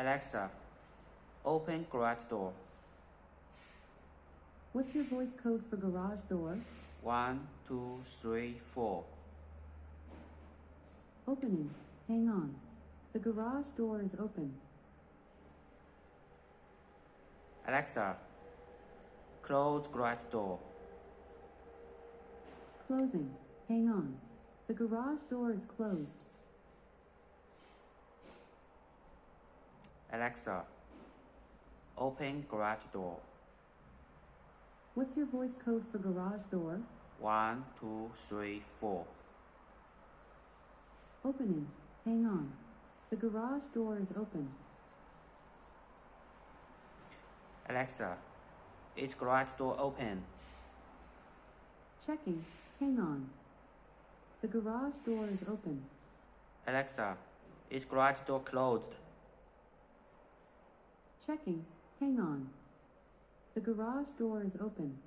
Alexa, open garage door. What's your voice code for garage door? 1, 2, 3, 4. Opening. Hang on. The garage door is open. Alexa, close garage door. Closing. Hang on. The garage door is closed. Alexa, open garage door. What's your voice code for garage door? 1, 2, 3, 4. Opening. Hang on. The garage door is open. Alexa, is garage door open? Checking. Hang on. The garage door is open. Alexa, is garage door closed? Checking. Hang on. The garage door is open.